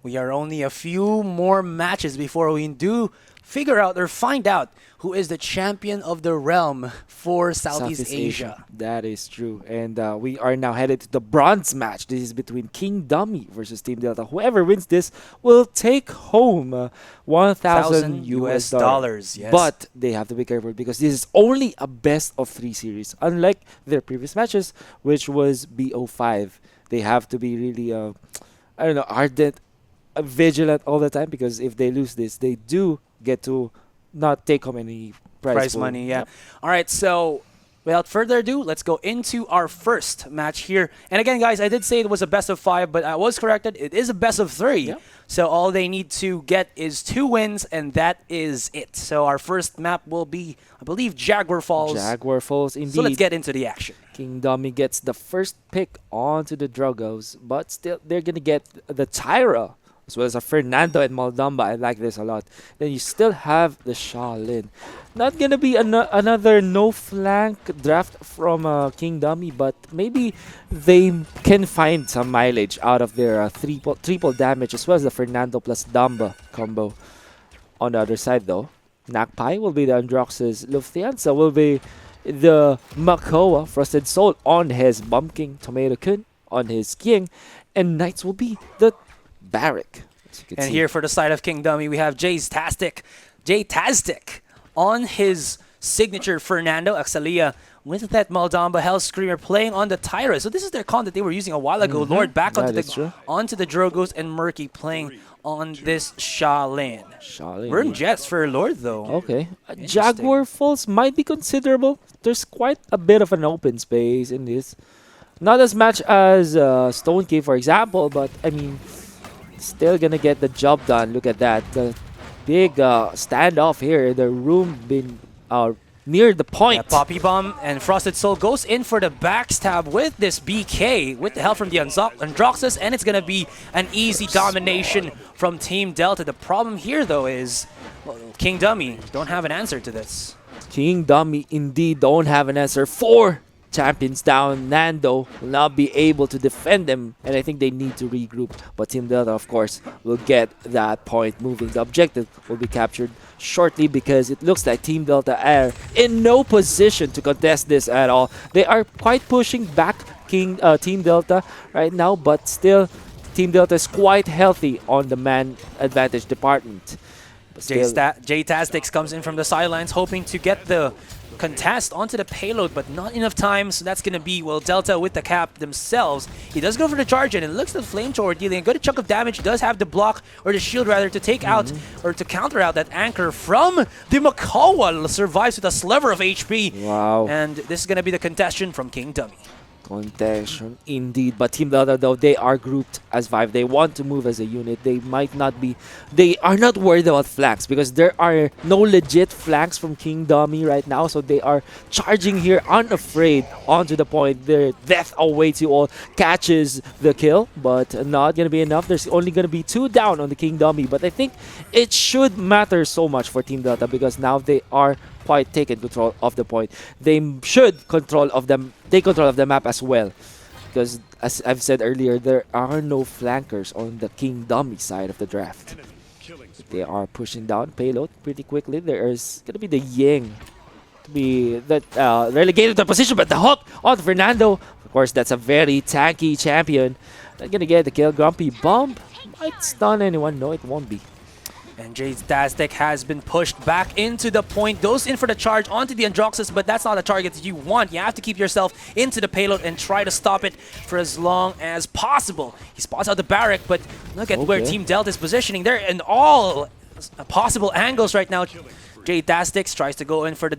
We are only a few more matches before we do figure out or find out who is the champion of the realm for Southeast Asia. That is true. And we are now headed to the bronze match. This is between King Dummy versus Team Delta. Whoever wins this will take home 1,000 US dollars. Yes. But they have to be careful because this is only a best of 3 series. Unlike their previous matches, which was BO5. They have to be really, I don't know, ardent, vigilant all the time because if they lose this, they do get to not take home any prize money. Yeah. Yep. All right. So without further ado, let's go into our first match here. And again, guys, I did say it was a best of 5, but I was corrected. It is a best of 3. Yep. So all they need to get is 2 wins, and that is it. So our first map will be, I believe, Jaguar Falls. Jaguar Falls, indeed. So let's get into the action. King Dummy gets the first pick onto the Drogos, but still they're going to get the Tyra, as well as a Fernando and Maldamba. I like this a lot. Then you still have the Shaolin. Not going to be another no-flank draft from King Dummy, but maybe they can find some mileage out of their triple damage, as well as the Fernando plus Damba combo. On the other side, though, NakPiie will be the Androx's, Lufthansa will be the Makoa Frosted Soul on his Bumpking Tomato Kun on his King, and Knights will be the Barrack. And here for the side of King Dummy, we have JayTaztic on his signature Fernando Axellia with that Maldamba Helscreamer playing on the Tyra. So this is their con that they were using a while ago. Lord back onto the Drogos, and Murkyy playing on this Shaolin. We're in Jets for Lord, though. Okay. Jaguar Falls might be considerable. There's quite a bit of an open space in this. Not as much as Stone Cave, for example, but I mean, still gonna get the job done. Look at that. The big standoff here. The room been near the point. Yeah, Poppy Bomb and Frosted Soul goes in for the backstab with this BK with the help from the Androxus, and it's going to be an easy domination from Team Delta. The problem here, though, is King Dummy don't have an answer to this. King Dummy indeed don't have an answer. 4 champions down. Nando will not be able to defend them, and I think they need to regroup. But Team Delta, of course, will get that point moving. The objective will be captured shortly because it looks like Team Delta are in no position to contest this at all. They are quite pushing back Team Delta right now, but still Team Delta is quite healthy on the man advantage department. JayTaztic comes in from the sidelines hoping to get the contest onto the payload, but not enough time, so that's going to be, well, Delta with the cap themselves. He does go for the charge in, and it looks like the Flamethrower dealing a good chunk of damage. Does have the block, or the shield rather, to take out, or to counter out that anchor from the Makoa. Survives with a sliver of HP. Wow. And this is going to be the contestation from King Dummy. Contention indeed, but Team Delta, though, they are grouped as 5. They want to move as a unit. They might not be, they are not worried about flanks because there are no legit flanks from King Dummy right now, so they are charging here unafraid onto the point. Their death awaits you all catches the kill, but not gonna be enough. There's only gonna be 2 down on the King Dummy, but I think it should matter so much for Team Delta because now they are quite taken control of the point. They should take control of the map as well, because as I've said earlier, there are no flankers on the King Dummy side of the draft. They are pushing down payload pretty quickly. There is gonna be the Ying to be relegated to the position, but the hook on Fernando. Of course, that's a very tanky champion. Not gonna get the kill. Grumpy Bomb might stun anyone. No, it won't be. And JayTaztic has been pushed back into the point, goes in for the charge onto the Androxus, but that's not a target that you want. You have to keep yourself into the payload and try to stop it for as long as possible. He spots out the Barrack, but look at where Team Delta is positioning. They're in all possible angles right now. JayTaztic tries to go in for the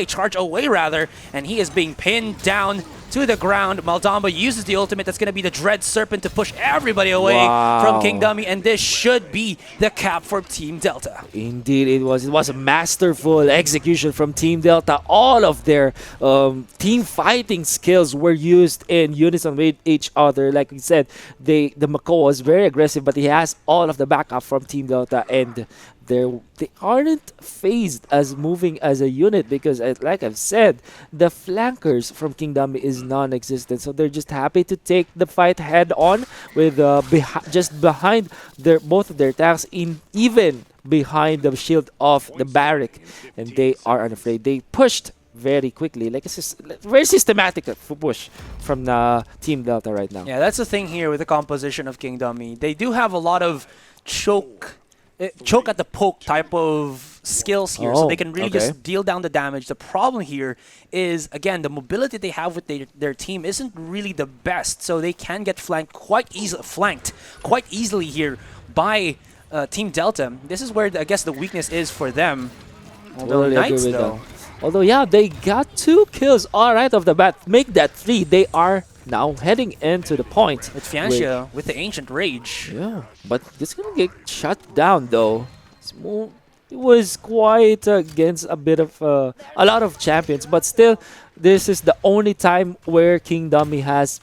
charge away rather, and he is being pinned down to the ground. Maldamba uses the ultimate. That's going to be the Dread Serpent to push everybody away from King Dummy, and this should be the cap for Team Delta. Indeed, it was. It was a masterful execution from Team Delta. All of their team fighting skills were used in unison with each other. Like we said, the Makoa was very aggressive, but he has all of the backup from Team Delta, and they aren't phased as moving as a unit because, like I've said, the flankers from Kingdom is non-existent. So they're just happy to take the fight head on with just behind both of their tanks, even behind the shield of the barrack, and they are unafraid. They pushed very quickly, like very systematic push from the Team Delta right now. Yeah, that's the thing here with the composition of Kingdom. They do have a lot of choke at the poke type of skills here, so they can really just deal down the damage. The problem here is, again, the mobility they have with their team isn't really the best, so they can get flanked quite easily here by Team Delta. This is where I guess the weakness is for them. Although Knights, though. Although, yeah, they got 2 kills all right off the bat. Make that 3. They are now heading into the point. With Fianxia with the Ancient Rage. Yeah, but it's going to get shut down, though. It was quite against a bit of a lot of champions, but still, this is the only time where Kingdom has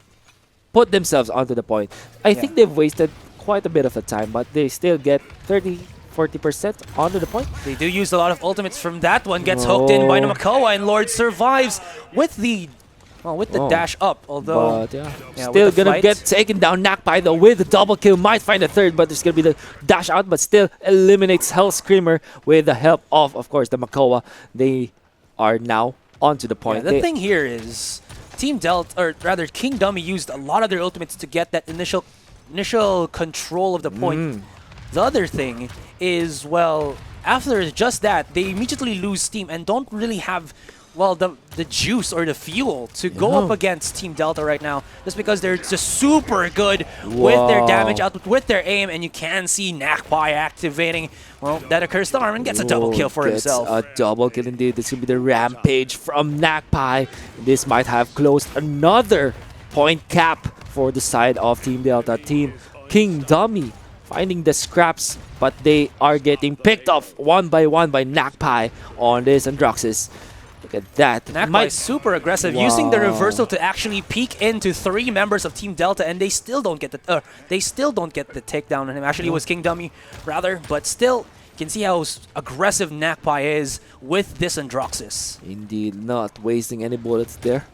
put themselves onto the point. I think they've wasted quite a bit of the time, but they still get 40% onto the point. They do use a lot of ultimates from that one. Gets hooked in by Murkyy, and Lord survives with the dash up. Although, still gonna get taken down. NakPiie though with the double kill, might find a third, but there's gonna be the dash out, but still eliminates Helscreamer with the help of course, the Murkyy. They are now onto the point. The thing here is Team Delta, or rather King Dummy, used a lot of their ultimates to get that initial control of the point. The other thing is, well, after just that, they immediately lose steam and don't really have, well, the juice or the fuel to go up against Team Delta right now, just because they're just super good with their damage output, with their aim, and you can see NakPiie activating, well, that Accursed Arm and gets a double kill for himself. A double kill indeed. This could be the rampage from NakPiie. This might have closed another point cap for the side of Team Delta. Team King Dummy finding the scraps, but they are getting picked off one by NakPiie on this Androxus. Look at that. NakPiie super aggressive, using the reversal to actually peek into 3 members of Team Delta, and they still don't get the takedown on him. Actually, it was King Dummy rather, but still, you can see how aggressive NakPiie is with this Androxus. Indeed, not wasting any bullets there.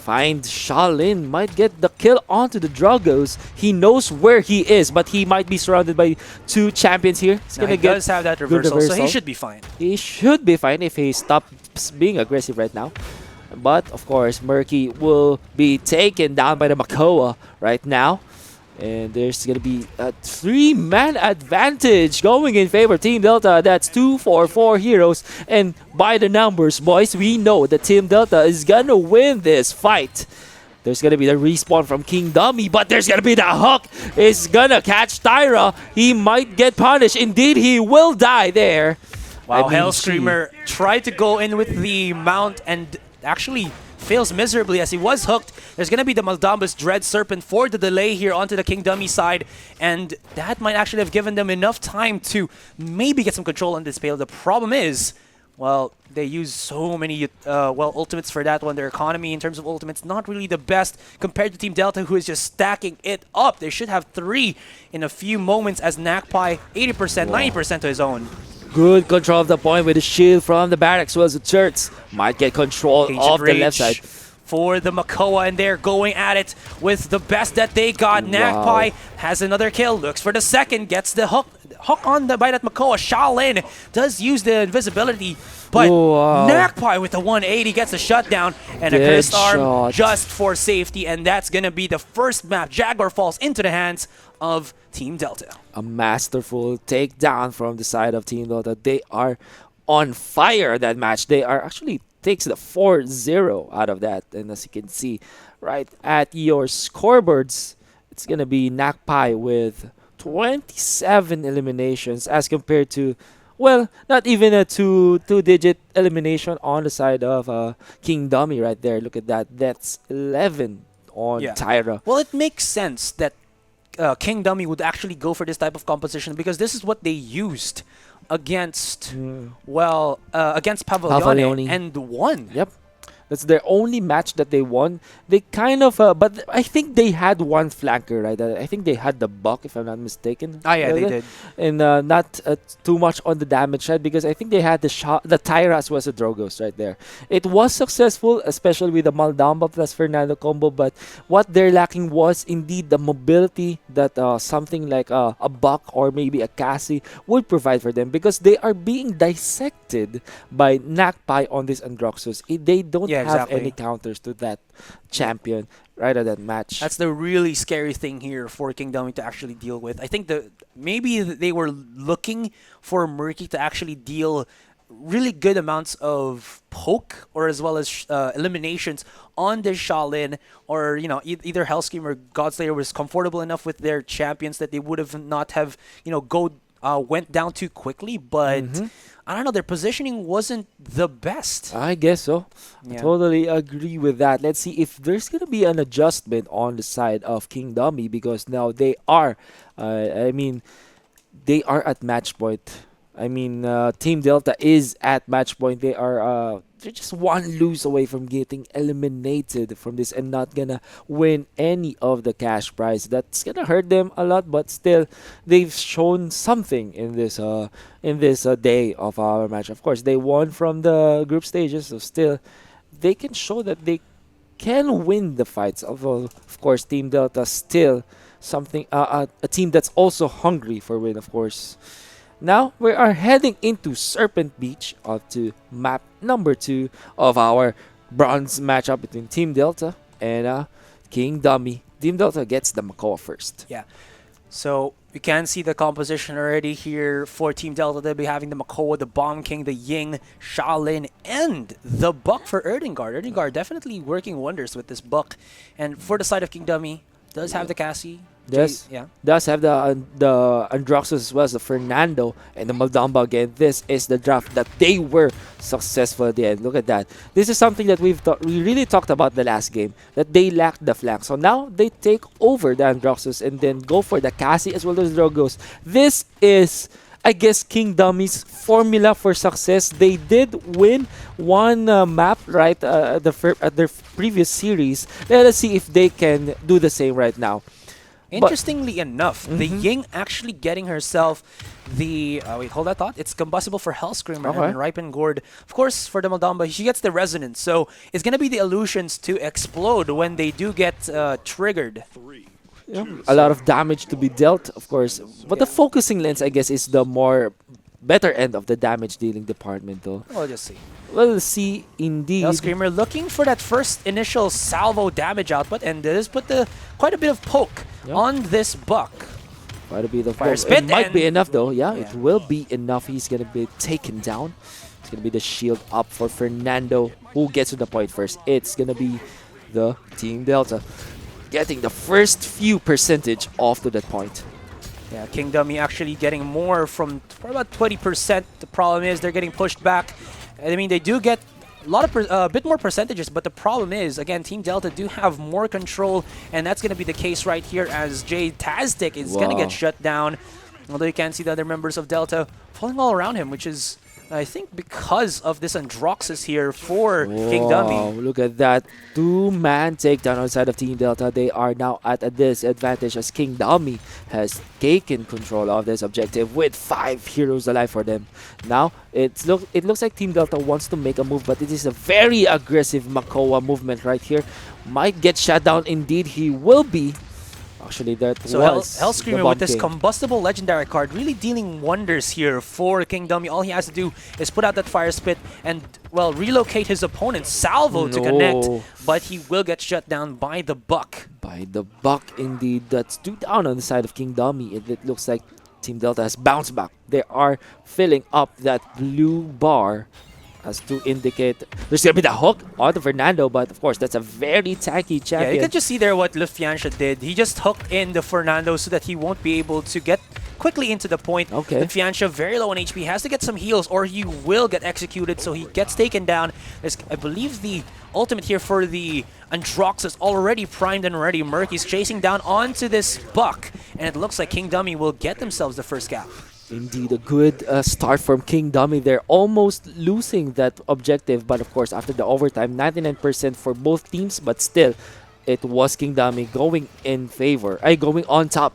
Find Shaolin, might get the kill onto the Dragos. He knows where he is, but he might be surrounded by 2 champions here. He does have that reversal, so he should be fine. He should be fine if he stops being aggressive right now. But, of course, Murkyy will be taken down by the Murkyy right now. And there's going to be a 3-man advantage going in favor of Team Delta. That's 2 for 4 heroes. And by the numbers, boys, we know that Team Delta is going to win this fight. There's going to be the respawn from King Dummy, but there's going to be the hook. It's going to catch Tyra. He might get punished. Indeed, he will die there. Wow, Helscreamer tried to go in with the mount and actually fails miserably as he was hooked. There's going to be the Maldambus Dread Serpent for the delay here onto the King Dummy side, and that might actually have given them enough time to maybe get some control on this payload. The problem is, well, they use so many ultimates for that one. Their economy in terms of ultimates not really the best compared to Team Delta, who is just stacking it up. They should have 3 in a few moments as NakPiie 80%, 90% to his own. Good control of the point with the shield from the barracks, as well as the turrets. Might get control of the left side. For the Murkyy, and they're going at it with the best that they got. NakPiie has another kill, looks for the second, gets the hook on by that Murkyy. Shaolin does use the invisibility, but NakPiie with the 180 gets a shutdown, and a Cursed Arm just for safety, and that's going to be the first map. Jaguar Falls into the hands of Team Delta. A masterful takedown from the side of Team Delta. They are on fire that match. They are actually takes the 4-0 out of that. And as you can see right at your scoreboards, it's going to be NakPiie with 27 eliminations as compared to, well, not even a two-digit elimination on the side of King Dummy right there. Look at that. That's 11 on Tyra. Well, it makes sense that King Dummy would actually go for this type of composition because this is what they used against against Pavilione and won. Yep. That's their only match that they won. They kind of, but I think they had one flanker, right? I think they had the Buck, if I'm not mistaken. Ah, yeah, they did. And not too much on the damage side because I think they had the Tyra as well as the Drogos right there. It was successful, especially with the Maldamba plus Fernando combo, but what they're lacking was indeed the mobility that something like a Buck or maybe a Cassie would provide for them because they are being dissected by NakPiie on this Androxus. They don't have any counters to that champion right at that match. That's the really scary thing here for Kingdom to actually deal with. I think maybe they were looking for Murkyy to actually deal really good amounts of poke or as well as eliminations on this Shaolin, or either Helscreamer or Godslayer was comfortable enough with their champions that they would have not have went down too quickly, but I don't know, their positioning wasn't the best. I guess so. Yeah. I totally agree with that. Let's see if there's going to be an adjustment on the side of King Dummy because now they are, they are at match point. Team Delta is at match point. They're just one lose away from getting eliminated from this and not gonna win any of the cash prize. That's gonna hurt them a lot, but still, they've shown something in this day of our match. Of course, they won from the group stages, so still, they can show that they can win the fights. Although, of course, Team Delta still something a team that's also hungry for win. Of course. Now we are heading into Serpent Beach to map number 2 of our bronze matchup between Team Delta and King Dummy. Team Delta gets the Makoa first. Yeah. So you can see the composition already here for Team Delta. They'll be having the Makoa, the Bomb King, the Ying, Shaolin, and the Buck for Erdengard. Erdengard definitely working wonders with this Buck. And for the side of King Dummy, does have the Cassie. Does have the Androxus as well as the Fernando and the Maldamba again. This is the draft that they were successful at the end. Look at that. This is something that we really talked about the last game, that they lacked the flank. So now they take over the Androxus and then go for the Cassie as well as Drogos. This is, I guess, King Dummy's formula for success. They did win one map right at their previous series. Let us see if they can do the same right now. Interestingly enough, the Ying actually getting herself the... wait, hold that thought. It's combustible for Helscreamer and Ripen Gourd. Of course, for the Maldamba, she gets the Resonance. So it's going to be the illusions to explode when they do get triggered. Yeah. A lot of damage to be dealt, of course. But the focusing lens, I guess, is the more better end of the damage dealing department, though. We'll just see. We'll see, indeed. Helscreamer looking for that first initial salvo damage output, and this put quite a bit of poke on this Buck. Quite a bit of fire poke. spit. It might be enough, though. Yeah, it will be enough. He's going to be taken down. It's going to be the shield up for Fernando. Who gets to the point first? It's going to be the Team Delta getting the first few percentage off to that point. Yeah, King Dummy actually getting more from about 20%. The problem is they're getting pushed back. I mean, they do get a lot of bit more percentages, but the problem is, again, Team Delta do have more control, and that's going to be the case right here as JayTaztic is going to get shut down. Although you can see the other members of Delta falling all around him, which is, I think, because of this Androxus here for King Dummy. Look at that. 2-man takedown outside of Team Delta. They are now at a disadvantage as King Dummy has taken control of this objective with 5 heroes alive for them. Now, it looks like Team Delta wants to make a move, but it is a very aggressive Makoa movement right here. Might get shut down. Indeed, he will be. Actually, that was Helscreamer with this combustible legendary card really dealing wonders here for King Dummy. All he has to do is put out that fire spit and, well, relocate his opponent's salvo to connect, but he will get shut down by the Buck. By the Buck, indeed. That's 2 down on the side of King Dummy. It looks like Team Delta has bounced back. They are filling up that blue bar as to indicate there's going to be the hook onto Fernando, but of course that's a very tanky champion. Yeah, you can just see there what Lufthansa did. He just hooked in the Fernando so that he won't be able to get quickly into the point. Okay. Lufthansa, very low on HP, has to get some heals or he will get executed, so he gets taken down. There's, I believe, the ultimate here for the Androxus already primed and ready. Murkyy's chasing down onto this Buck, and it looks like King Dummy will get themselves the first gap. Indeed, a good start from King Dummy. They're almost losing that objective, but of course, after the overtime, 99% for both teams, but still, it was King Dummy going in favor. Going on top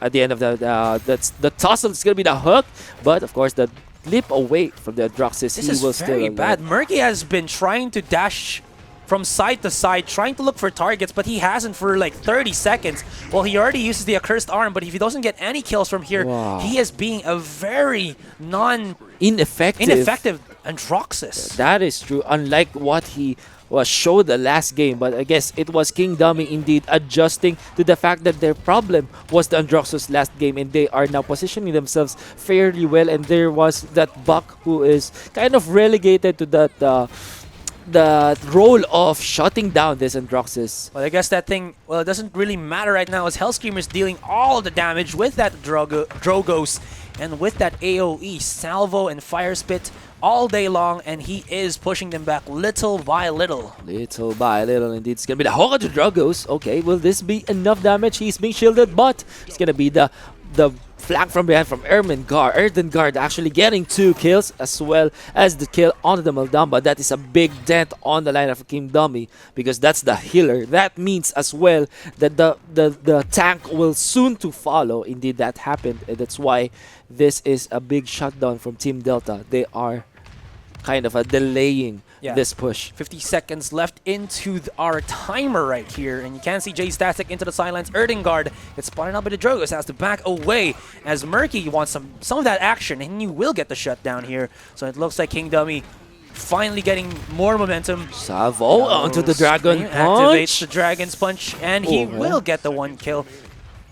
at the end of that's the tussle. It's gonna be the hook, but of course, the leap away from the Androxus. This is very bad. Murkyy has been trying to dash from side to side, trying to look for targets, but he hasn't for like 30 seconds. Well, he already uses the accursed arm, but if he doesn't get any kills from here, he is being a very ineffective Androxus. That is true, unlike what he was showed the last game, but I guess it was King Dummy indeed adjusting to the fact that their problem was the Androxus last game, and they are now positioning themselves fairly well, and there was that Buck who is kind of relegated to that the role of shutting down this Androxus. Well, I guess that thing, well, it doesn't really matter right now as Helscreamer is dealing all the damage with that Drogos and with that AoE, Salvo and Fire Spit all day long, and he is pushing them back little by little. Little by little, indeed. It's going to be the Hoga to Drogos. Okay, will this be enough damage? He's being shielded, but it's going to be the flank from behind from Erdengard actually getting 2 kills as well as the kill onto the Maldamba. That is a big dent on the line of King Dummy because that's the healer. That means as well that the tank will soon to follow. Indeed, that happened, and that's why this is a big shutdown from Team Delta. They are kind of delaying this push. 50 seconds left into our timer right here, and you can see JayTaztic into the sidelines. Erdengard gets spotted up by the Drogos, has to back away as Murkyy wants some of that action, and you will get the shutdown here. So it looks like King Dummy finally getting more momentum. Salvo onto the Dragon Punch. Activates the Dragon's Punch, and he will get the 1 kill.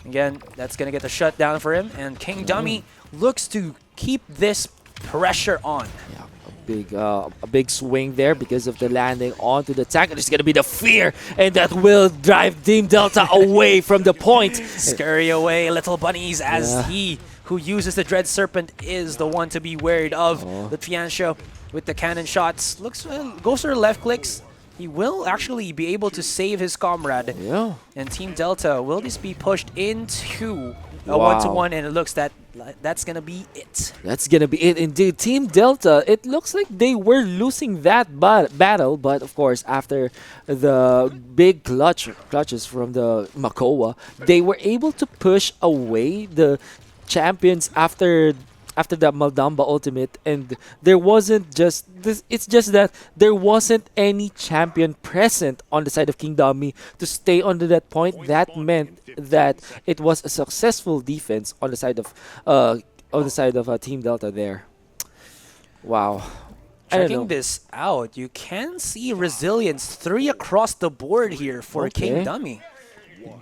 Again, that's going to get the shutdown for him, and King Dummy looks to keep this pressure on. Yeah. A big swing there because of the landing onto the tank. And it's going to be the fear, and that will drive Team Delta away from the point. Scurry away, little bunnies, as he who uses the Dread Serpent is the one to be wary of. The Fiancio with the cannon shots goes for the left clicks. He will actually be able to save his comrade. Yeah. And Team Delta will just be pushed into a 1-to-1, and it looks that's gonna be it. That's gonna be it indeed. Team Delta, it looks like they were losing that battle, but of course after the big clutches from the Makoa, they were able to push away the champions after the Maldamba ultimate, and there wasn't just this. It's just that there wasn't any champion present on the side of King Dummy to stay under that point. That meant that it was a successful defense on the side of Team Delta there. Wow. Checking this out, you can see resilience 3 across the board here for King Dummy.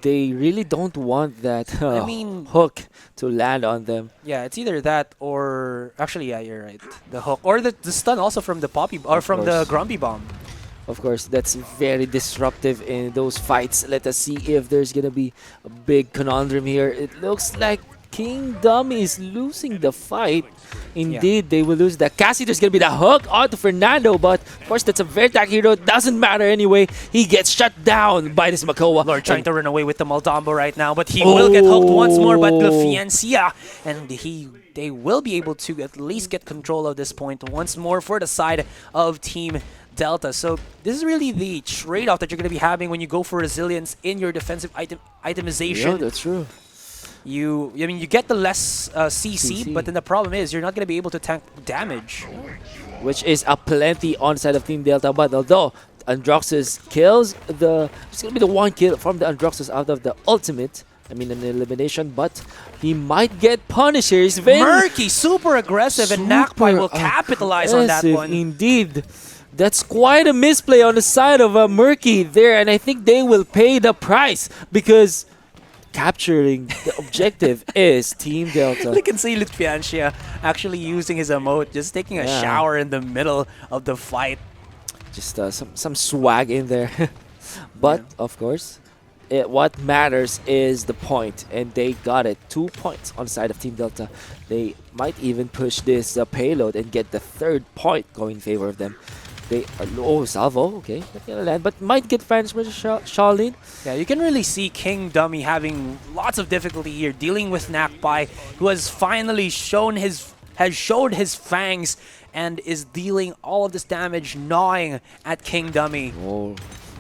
They really don't want that hook to land on them. Yeah, it's either that or actually, yeah, you're right. The hook or the stun also from the Poppy or from the Grumpy Bomb. Of course, that's very disruptive in those fights. Let us see if there's gonna be a big conundrum here. It looks like King Dummy is losing the fight. Indeed, they will lose that. Cassie, there's going to be the hook onto Fernando, but of course, that's a very tank hero. Doesn't matter anyway. He gets shut down by this Makoa. Lord trying to run away with the Maldamba right now, but he will get hooked once more by the Fiancia, and they will be able to at least get control of this point once more for the side of Team Delta. So this is really the trade-off that you're going to be having when you go for resilience in your defensive itemization. Yeah, that's true. You get the less CC, but then the problem is you're not going to be able to tank damage. Which is a plenty on the side of Team Delta, but although Androxus kills it's going to be the 1 kill from the Androxus out of the ultimate. I mean, an elimination, but he might get punished here. He's Murkyy, super aggressive, and NakPiie will capitalize on that one. Indeed. That's quite a misplay on the side of Murkyy there, and I think they will pay the price because capturing the objective is Team Delta. You can see Litfiancia actually using his emote, just taking a shower in the middle of the fight. Just some swag in there. But, of course, what matters is the point, and they got it. 2 points on the side of Team Delta. They might even push this payload and get the 3rd point going in favor of them. They are salvo, okay, not gonna land, but might get vanished with Shaolin. Yeah, you can really see King Dummy having lots of difficulty here dealing with NakPiie, who has finally showed his fangs and is dealing all of this damage, gnawing at King Dummy. Oh,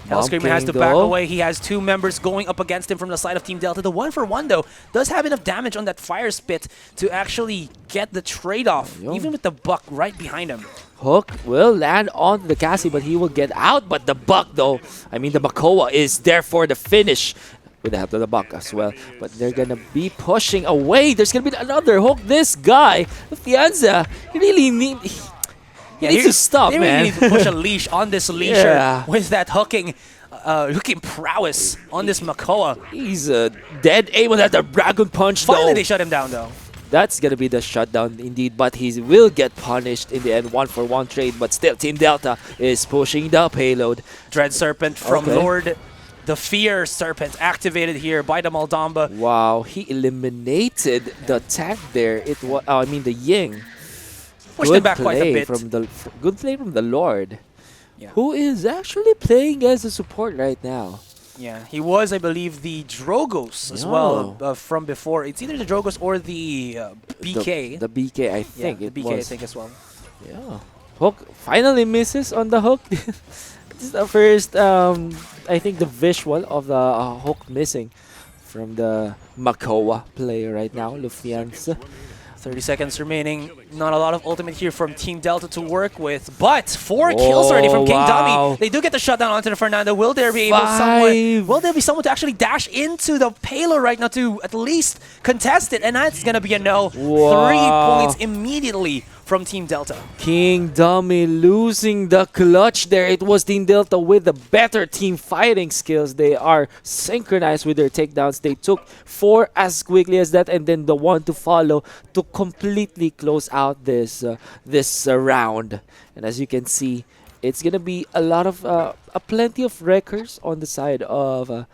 Helscreamer has to back away. He has two members going up against him from the side of Team Delta. The 1-for-1 though does have enough damage on that fire spit to actually get the trade-off, even with the buck right behind him. Hook will land on the Cassie, but he will get out. But the buck though, I mean the Makoa is there for the finish. With the help of the buck as well. But they're gonna be pushing away. There's gonna be another hook. This guy, Fianza, he really needs to stop, they man. Really need to push a leash on this leasher with that hooking prowess on this Makoa. He's dead aim on that Dragon Punch Finally, though. they shut him down though. That's gonna be the shutdown indeed, but he will get punished in the end. 1-for-1 trade, but still Team Delta is pushing the payload. Dread Serpent from Lord the Fear Serpent activated here by the Maldamba. Wow, he eliminated the tank there. It was, I mean the Ying. Pushed him back quite a bit. Good play from the Lord, who is actually playing as a support right now. Yeah, he was, I believe, the Drogos as well from before. It's either the Drogos or the BK. The BK, I think. Yeah, the BK, I think, as well. Yeah. Hook finally misses on the hook. This is the first, I think, the visual of the hook missing from the Makoa player right now, Lufianza. 30 seconds remaining. Not a lot of ultimate here from Team Delta to work with, but 4 kills already from King Dummy. They do get the shutdown onto the Fernando. Will there be someone to actually dash into the payload right now to at least contest it? And that's gonna be a no. 3 points immediately from Team Delta. King Dummy losing the clutch there. It was Team Delta with the better team fighting skills. They are synchronized with their takedowns. They took 4 as quickly as that, and then the one to follow to completely close out this round. And as you can see, it's gonna be a lot of plenty of wreckers on the side of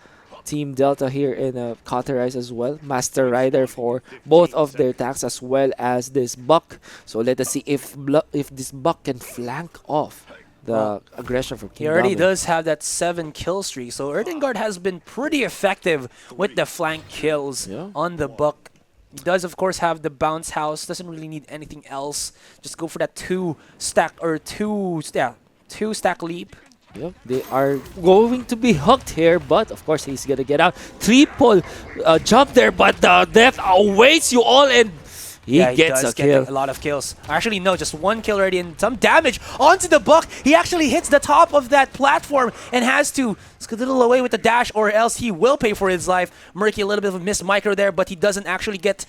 Team Delta here in Cauterize as well. Master Rider for both of their attacks as well as this Buck. So let us see if this Buck can flank off the aggression from King Dummy. He already does have that 7 kill streak. So Erdengard has been pretty effective with the flank kills on the Buck. He does, of course, have the bounce house. Doesn't really need anything else. Just go for that 2-stack leap. Yep, they are going to be hooked here, but of course he's gonna get out. Triple jump there, but the death awaits you all, and he gets a kill. A lot of kills. Actually, no, just 1 kill already and some damage onto the Buck. He actually hits the top of that platform and has to skedaddle away with the dash, or else he will pay for his life. Murkyy, a little bit of a missed micro there, but he doesn't actually get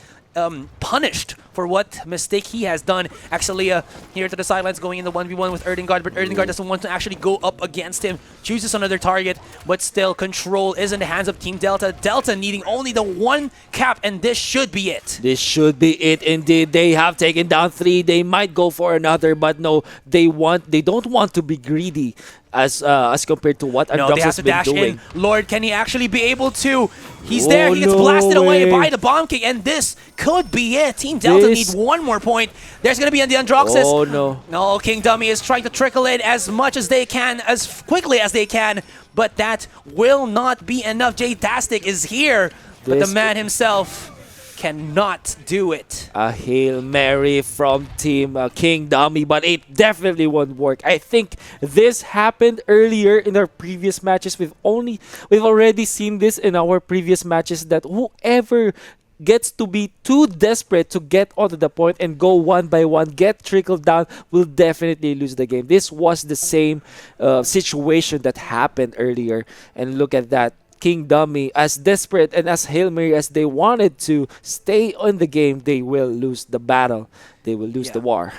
punished for what mistake he has done. Axellia here to the sidelines going in the 1v1 with Erdengard, but Erdengard doesn't want to actually go up against him. Chooses another target, but still control is in the hands of Team Delta. Delta needing only the 1 cap, and this should be it. This should be it indeed. They have taken down 3. They might go for another, but no, they don't want to be greedy as compared to what Androx has been doing. Lord, can he actually be able to? He's there. He gets blasted away by the bomb kick, and this could be it. Team Delta need 1 more point. There's going to be the Androxus. Oh, no. No, King Dummy is trying to trickle in as much as they can, as quickly as they can, but that will not be enough. JayTaztic is here, but the man himself cannot do it. A Hail Mary from Team King Dummy, but it definitely won't work. I think this happened earlier in our previous matches. We've already seen this in our previous matches, that whoever gets to be too desperate to get onto the point and go 1 by 1, get trickled down, will definitely lose the game. This was the same situation that happened earlier, and look at that. King Dummy, as desperate and as Hail Mary as they wanted to stay in the game, they will lose the battle. They will lose the war.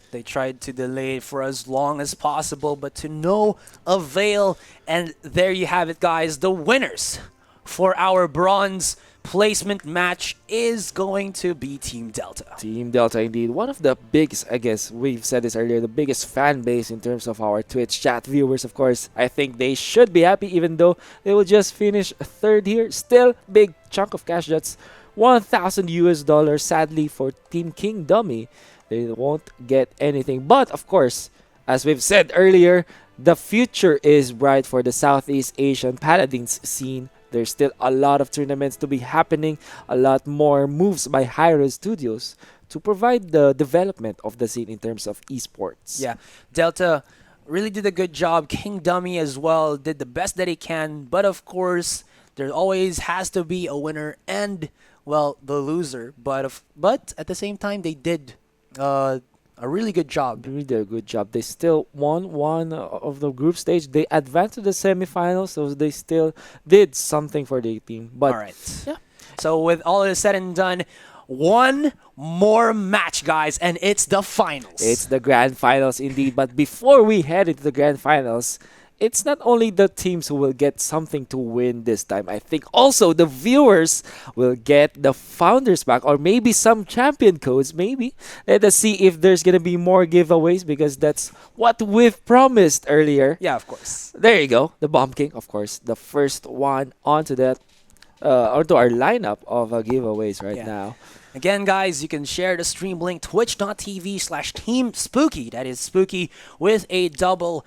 They tried to delay it for as long as possible, but to no avail. And there you have it, guys. The winners for our bronze placement match is going to be Team Delta. Team Delta, indeed. One of the biggest, I guess, we've said this earlier, the biggest fan base in terms of our Twitch chat viewers, of course. I think they should be happy, even though they will just finish 3rd here. Still, big chunk of cash. That's $1,000 sadly for Team King Dummy. They won't get anything. But, of course, as we've said earlier, the future is bright for the Southeast Asian Paladins scene. There's still a lot of tournaments to be happening, a lot more moves by Hi-Rez Studios to provide the development of the scene in terms of esports. Yeah, Delta really did a good job. King Dummy as well did the best that he can. But of course, there always has to be a winner and, well, the loser. But at the same time, they did a really good job. They really did a good job. They still won one of the group stage. They advanced to the semifinals, so they still did something for their team. But All right. yeah. So with all of this said and done, one more match, guys, and it's the finals. It's the grand finals indeed. But before we head into the grand finals, it's not only the teams who will get something to win this time. I think also the viewers will get the founders pack or maybe some champion codes. Maybe. Let us see if there's going to be more giveaways because that's what we've promised earlier. Yeah, of course. There you go. The Bomb King, of course. The first one onto that. Onto our lineup of giveaways right now. Again, guys, you can share the stream link twitch.tv/teamspooky. That is spooky with a 00.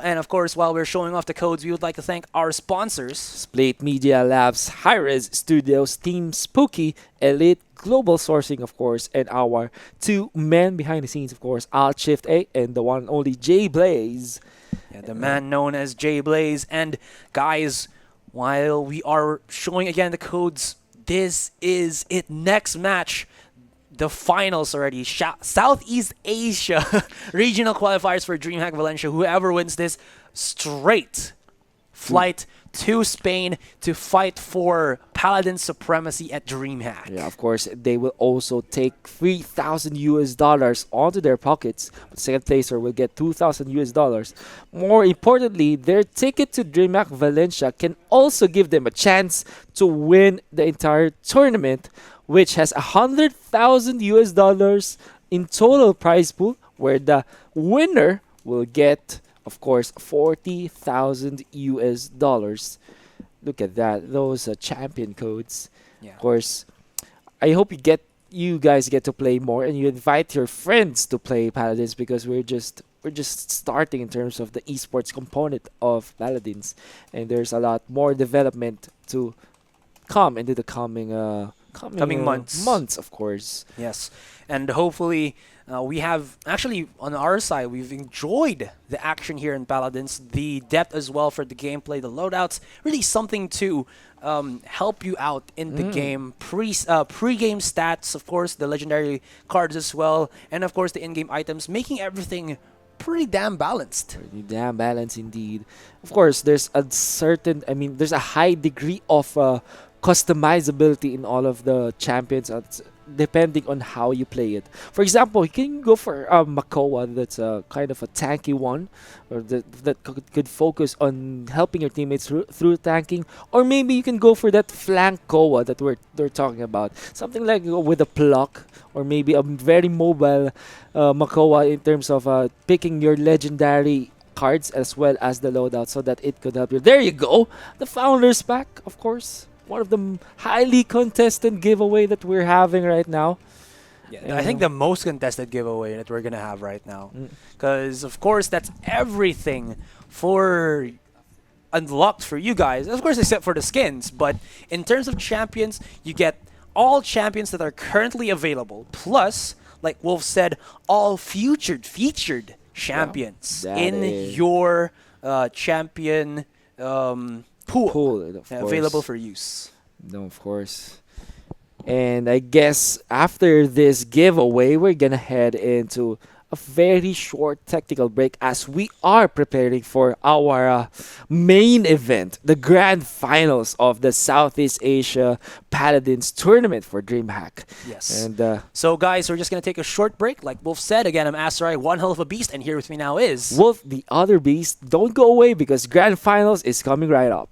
And of course, while we're showing off the codes, we would like to thank our sponsors: Split Media Labs, Hi-Rez Studios, Team Spooky, Elite Global Sourcing, of course, and our two men behind the scenes, of course, Alt Shift A and the one and only Jay Blaze. Yeah, the man known as Jay Blaze. And guys, while we are showing again the codes, this is it. Next match, the finals already. Southeast Asia regional qualifiers for Dreamhack Valencia. Whoever wins this, straight flight to Spain to fight for Paladin supremacy at Dreamhack. Yeah, of course, they will also take $3,000 onto their pockets. The second placer will get $2,000. More importantly, their ticket to Dreamhack Valencia can also give them a chance to win the entire tournament, which has $100,000 in total prize pool, where the winner will get, of course, $40,000. Look at that. Those champion codes. Yeah. Of course, I hope you guys get to play more and you invite your friends to play Paladins because we're just starting in terms of the esports component of Paladins, and there's a lot more development to come into the coming months, of course. Yes, and hopefully we have actually on our side we've enjoyed the action here in Paladins, the depth as well for the gameplay, the loadouts, really something to help you out in the game. Pre-game stats, of course, the legendary cards as well, and of course the in-game items, making everything pretty damn balanced. Pretty damn balanced indeed. Of course, there's a high degree of customizability in all of the champions depending on how you play it. For example, you can go for Makoa, that's a kind of a tanky one, or that could focus on helping your teammates through tanking, or maybe you can go for that flank Koa that we're talking about, something like with a pluck, or maybe a very mobile Makoa in terms of picking your legendary cards as well as the loadout so that it could help you. There you go, the Founders Pack, of course. One of the highly contested giveaway that we're having right now. Yeah, I think the most contested giveaway that we're going to have right now. Because, of course, that's everything for unlocked for you guys. Of course, except for the skins. But in terms of champions, you get all champions that are currently available. Plus, like Wolf said, all featured champions in your champion pool available for use. No, of course. And I guess after this giveaway, we're gonna head into a very short technical break as we are preparing for our main event, the grand finals of the Southeast Asia Paladins tournament for Dreamhack. Yes. And so guys, we're just gonna take a short break. Like Wolf said, again, I'm Asteroid, one hell of a beast, and here with me now is Wolf, the other beast. Don't go away because grand finals is coming right up.